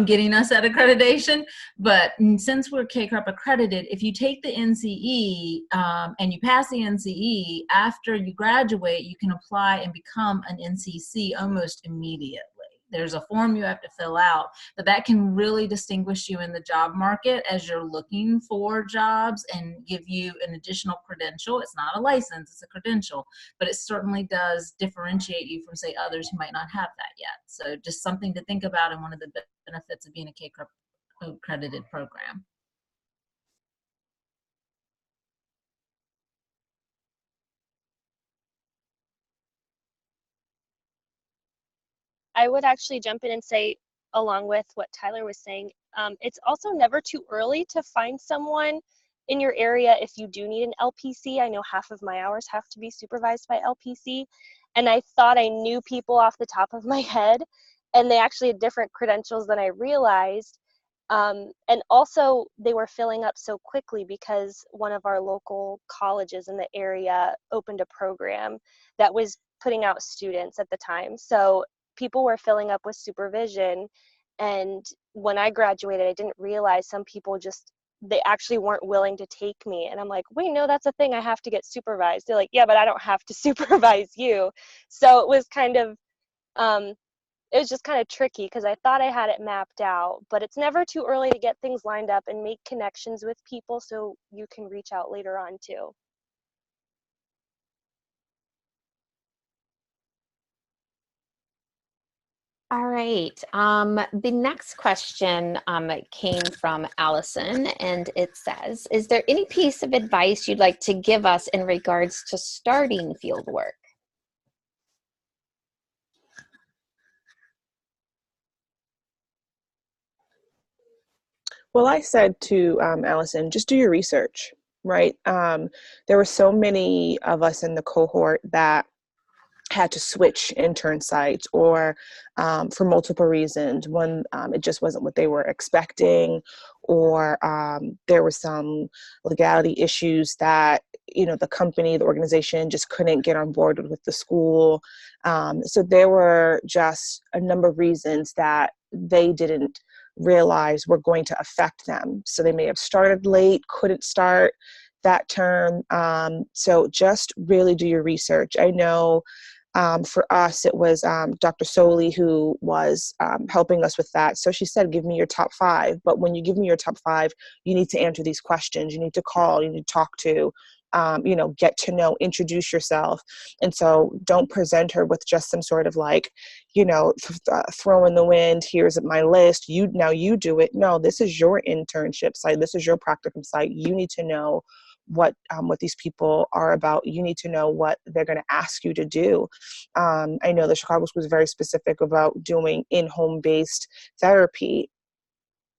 getting us that accreditation. But since we're CACREP accredited, if you take the NCE and you pass the NCE, after you graduate, you can apply and become an NCC almost immediately. There's a form you have to fill out, but that can really distinguish you in the job market as you're looking for jobs and give you an additional credential. It's not a license, it's a credential, but it certainly does differentiate you from, say, others who might not have that yet. So just something to think about, and one of the benefits of being a CACREP accredited program. I would actually jump in and say, along with what Tyler was saying, it's also never too early to find someone in your area if you do need an LPC. I know half of my hours have to be supervised by LPC, and I thought I knew people off the top of my head, and they actually had different credentials than I realized. And also, they were filling up so quickly because one of our local colleges in the area opened a program that was putting out students at the time. So people were filling up with supervision, and when I graduated, I didn't realize some people they actually weren't willing to take me, and I'm like, wait, no, that's a thing, I have to get supervised. They're like, yeah, but I don't have to supervise you. So it was just kind of tricky, because I thought I had it mapped out, but it's never too early to get things lined up and make connections with people so you can reach out later on too. All right. The next question came from Allison, and it says, is there any piece of advice you'd like to give us in regards to starting field work? Well, I said to Allison, just do your research, right? There were so many of us in the cohort that had to switch intern sites, or for multiple reasons. One, it just wasn't what they were expecting, or there were some legality issues that, the company, the organization just couldn't get on board with the school. So there were just a number of reasons that they didn't realize were going to affect them. So they may have started late, couldn't start that term. So just really do your research. I know for us, it was Dr. Soli who was helping us with that. So she said, give me your top 5. But when you give me your top 5, you need to answer these questions. You need to call, you need to talk to, get to know, introduce yourself. And so don't present her with just some sort of throw in the wind, here's my list, now you do it. No, this is your internship site. This is your practicum site. You need to know what these people are about. You need to know what they're going to ask you to do. I know the Chicago School was very specific about doing in-home based therapy.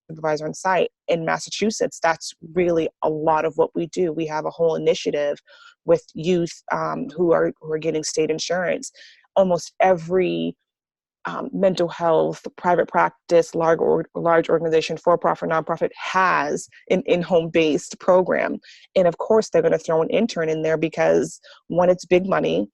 Supervisor on site in Massachusetts, that's really a lot of what we do. We have a whole initiative with youth who are getting state insurance. Almost every mental health, private practice, large organization, for-profit, nonprofit has an in-home based program. And of course, they're going to throw an intern in there because, one, it's big money.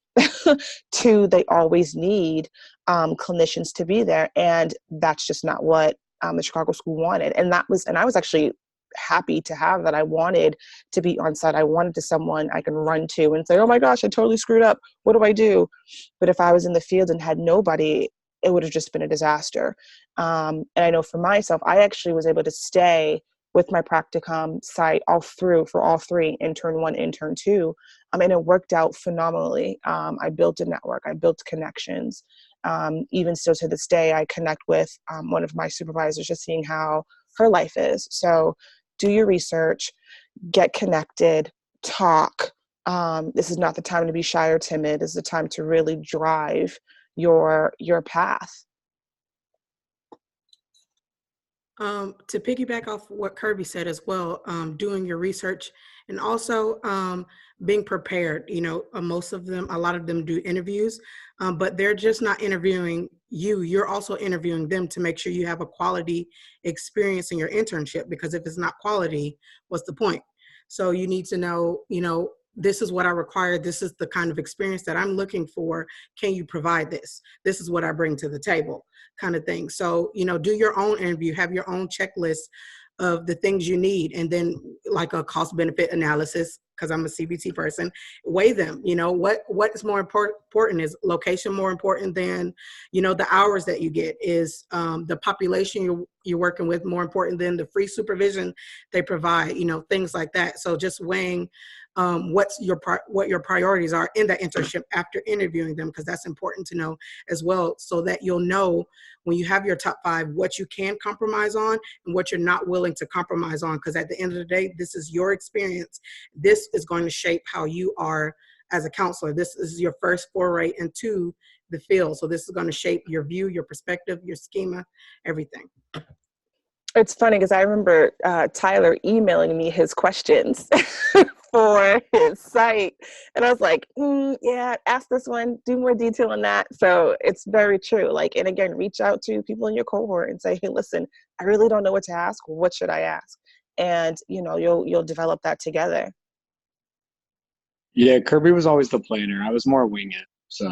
to they always need clinicians to be there. And that's just not what the Chicago school wanted. And I was actually happy to have that. I wanted to be on site. I wanted to someone I can run to and say, oh my gosh, I totally screwed up. What do I do? But if I was in the field and had nobody, it would have just been a disaster. And I know for myself, I actually was able to stay with my practicum site for all three, intern 1, intern 2. And it worked out phenomenally. I built a network, I built connections. Even still to this day, I connect with one of my supervisors, just seeing how her life is. So do your research, get connected, talk. This is not the time to be shy or timid. This is the time to really drive your path. To piggyback off what Kirby said as well, doing your research and also being prepared. You know, a lot of them do interviews, but they're just not interviewing you. You're also interviewing them to make sure you have a quality experience in your internship, because if it's not quality, what's the point? So you need to know, you know, this is what I require. This is the kind of experience that I'm looking for. Can you provide this? This is what I bring to the table, kind of thing. So, you know, do your own interview, have your own checklist of the things you need, and then like a cost benefit analysis, because I'm a CBT person, weigh them. You know, what is more important? Is location more important than, you know, the hours that you get? Is the population you're working with more important than the free supervision they provide? You know, things like that. So just weighing what your priorities are in that internship after interviewing them, because that's important to know as well, so that you'll know when you have your top 5 what you can compromise on and what you're not willing to compromise on, because at the end of the day, this is your experience. This is going to shape how you are as a counselor. This is your first foray into the field, so this is going to shape your view, your perspective, your schema, everything. It's funny because I remember Tyler emailing me his questions for his site. And I was like, yeah, ask this one, do more detail on that. So it's very true. Like, and again, reach out to people in your cohort and say, hey, listen, I really don't know what to ask. What should I ask? And, you know, you'll develop that together. Yeah, Kirby was always the planner. I was more wing it. So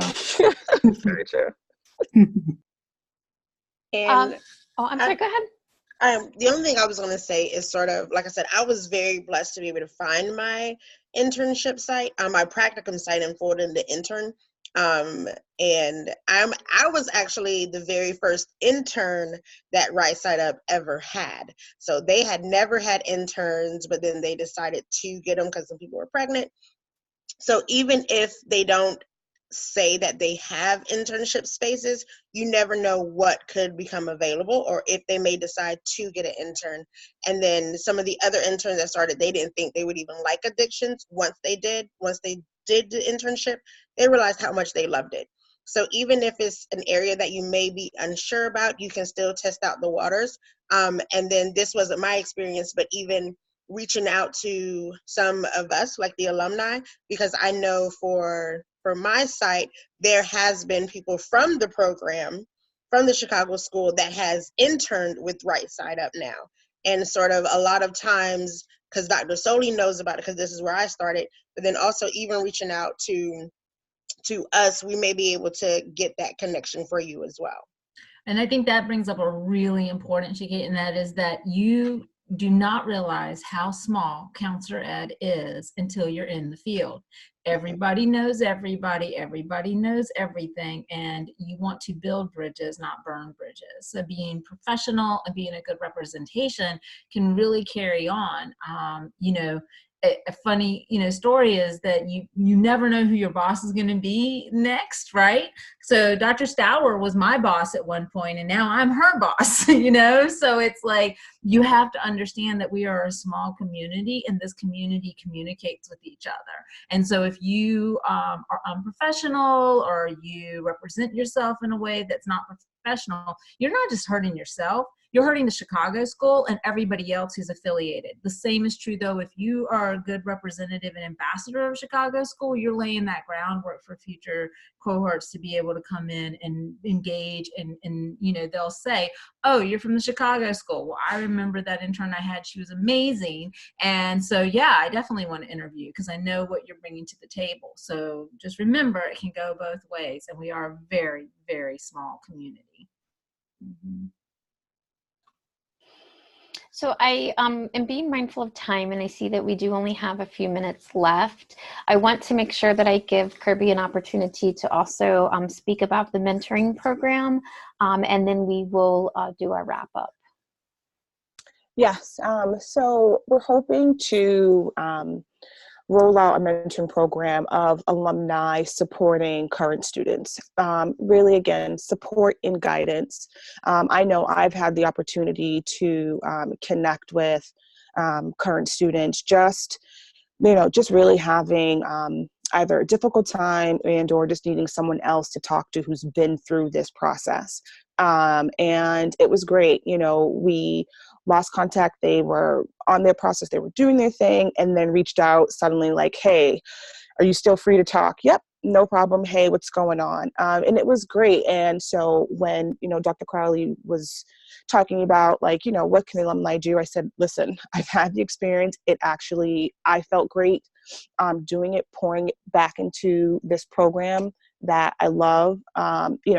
very true. And I'm sorry, go ahead. The only thing I was going to say is sort of, like I said, I was very blessed to be able to find my internship site, my practicum site in Fulton, the intern. And I was actually the very first intern that Right Side Up ever had. So they had never had interns, but then they decided to get them because some people were pregnant. So even if they don't say that they have internship spaces, you never know what could become available, or if they may decide to get an intern. And then some of the other interns that started, they didn't think they would even like addictions. Once they did the internship, they realized how much they loved it. So even if it's an area that you may be unsure about, you can still test out the waters. And then this wasn't my experience, but even reaching out to some of us, like the alumni, because I know for my site, there has been people from the program, from the Chicago school, that has interned with Right Side Up now. And sort of a lot of times, because Dr. Soli knows about it, because this is where I started, but then also even reaching out to us, we may be able to get that connection for you as well. And I think that brings up a really important, Shika, and that is that you do not realize how small counselor ed is until you're in the field. Everybody knows everybody, everybody knows everything, and you want to build bridges, not burn bridges. So being professional and being a good representation can really carry on. You know, a funny, you know, story is that you never know who your boss is going to be next, right? So Dr. Stour was my boss at one point, and now I'm her boss, you know? So it's like, you have to understand that we are a small community, and this community communicates with each other. And so if you are unprofessional, or you represent yourself in a way that's not professional, you're not just hurting yourself, you're hurting the Chicago school and everybody else who's affiliated. The same is true though, if you are a good representative and ambassador of Chicago school, you're laying that groundwork for future cohorts to be able to come in and engage, and you know, they'll say, oh, you're from the Chicago school. Well, I remember that intern I had, she was amazing. And so, yeah, I definitely want to interview because I know what you're bringing to the table. So just remember, it can go both ways, and we are a very, very small community. Mm-hmm. So I am being mindful of time, and I see that we do only have a few minutes left. I want to make sure that I give Kirby an opportunity to also speak about the mentoring program, and then we will do our wrap up. Yes, so we're hoping to roll out a mentoring program of alumni supporting current students. Really, again, support and guidance. I know I've had the opportunity to connect with current students, just really having either a difficult time and or just needing someone else to talk to who's been through this process. And it was great. We lost contact. They were on their process. They were doing their thing, and then reached out suddenly like, hey, are you still free to talk? Yep, no problem. Hey, what's going on? And it was great. And so when, Dr. Crowley was talking about like, what can alumni do? I said, listen, I've had the experience. I felt great doing it, pouring it back into this program that I love,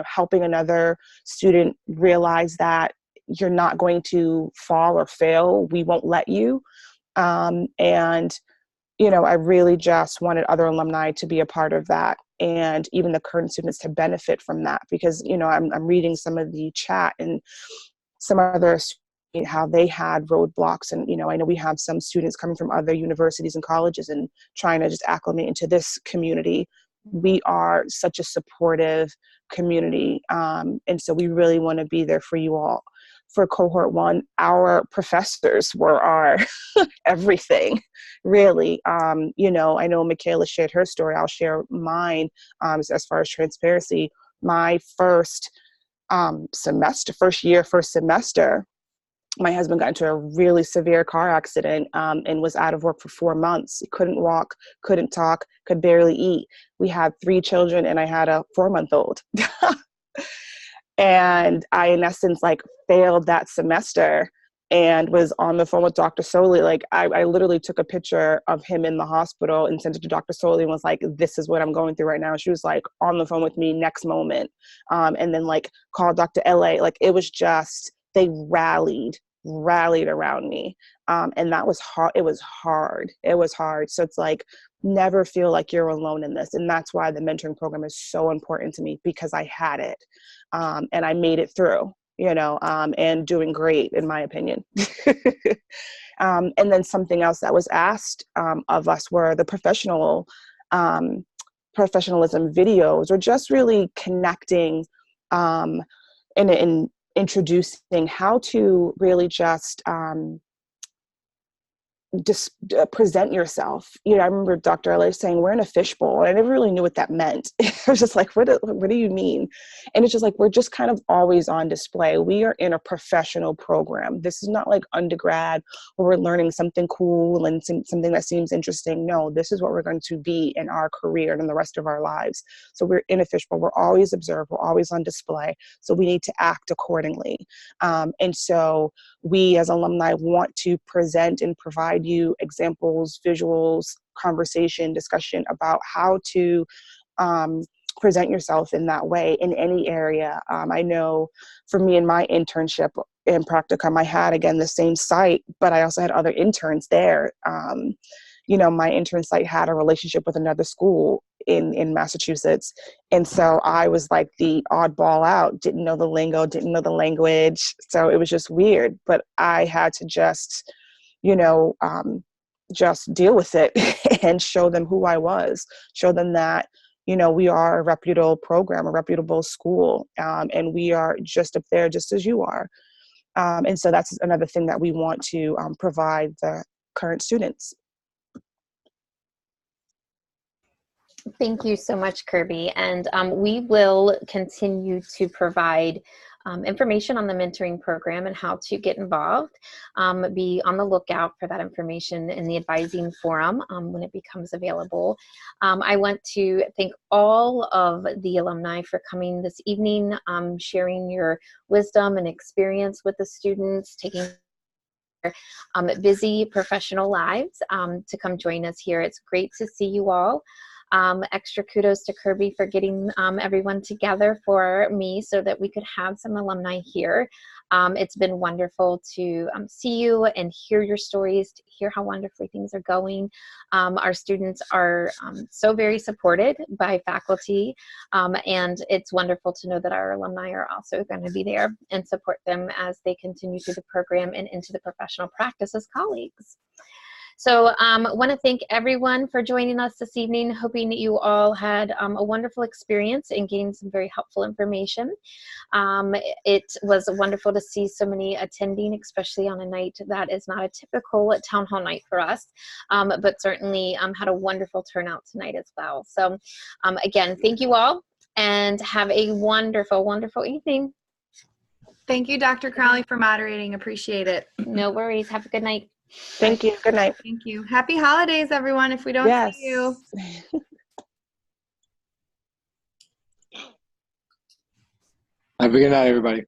helping another student realize that you're not going to fall or fail. We won't let you. And I really just wanted other alumni to be a part of that, and even the current students to benefit from that, because, I'm reading some of the chat and some other how they had roadblocks. And, I know we have some students coming from other universities and colleges and trying to just acclimate into this community. We are such a supportive community. And so we really want to be there for you all. For cohort 1, our professors were our everything, really. I know Michaela shared her story. I'll share mine as far as transparency. My first semester, my husband got into a really severe car accident and was out of work for 4 months. He couldn't walk, couldn't talk, could barely eat. We had 3 children, and I had a 4-month-old. And I, in essence, failed that semester and was on the phone with Dr. Soli. I literally took a picture of him in the hospital and sent it to Dr. Soli and was like, this is what I'm going through right now. She was on the phone with me next moment. And then called Dr. LA. It was just, they rallied around me. And that was hard. It was hard. So it's never feel like you're alone in this. And that's why the mentoring program is so important to me, because I had it. And I made it through, and doing great, in my opinion. And then something else that was asked of us were the professionalism videos, or just really connecting and introducing how to really just present yourself. I remember Dr. LA saying, we're in a fishbowl. And I never really knew what that meant. I was just like, what do you mean? And it's just we're just kind of always on display. We are in a professional program. This is not like undergrad where we're learning something cool and something that seems interesting. No, this is what we're going to be in our career and in the rest of our lives. So we're in a fishbowl. We're always observed. We're always on display. So we need to act accordingly. And so we as alumni want to present and provide you examples, visuals, conversation, discussion about how to present yourself in that way in any area. I know for me in my internship in practicum, I had, again, the same site, but I also had other interns there. My intern site had a relationship with another school in Massachusetts. And so I was the oddball out, didn't know the lingo, didn't know the language. So it was just weird, but I had to just deal with it and show them who I was, show them that, we are a reputable program, a reputable school, and we are just up there just as you are. And so that's another thing that we want to provide the current students. Thank you so much, Kirby. And we will continue to provide information on the mentoring program and how to get involved. Be on the lookout for that information in the advising forum when it becomes available. I want to thank all of the alumni for coming this evening, sharing your wisdom and experience with the students, taking busy professional lives to come join us here. It's great to see you all. Extra kudos to Kirby for getting everyone together for me so that we could have some alumni here. It's been wonderful to see you and hear your stories, to hear how wonderfully things are going. Our students are so very supported by faculty, and it's wonderful to know that our alumni are also going to be there and support them as they continue through the program and into the professional practice as colleagues. So I want to thank everyone for joining us this evening, hoping that you all had a wonderful experience and gained some very helpful information. It was wonderful to see so many attending, especially on a night that is not a typical town hall night for us, but certainly had a wonderful turnout tonight as well. So again, thank you all and have a wonderful, wonderful evening. Thank you, Dr. Crowley, for moderating. Appreciate it. No worries. Have a good night. Thank you. Good night. Thank you. Happy holidays, everyone, if we don't see you. Have a good night, everybody.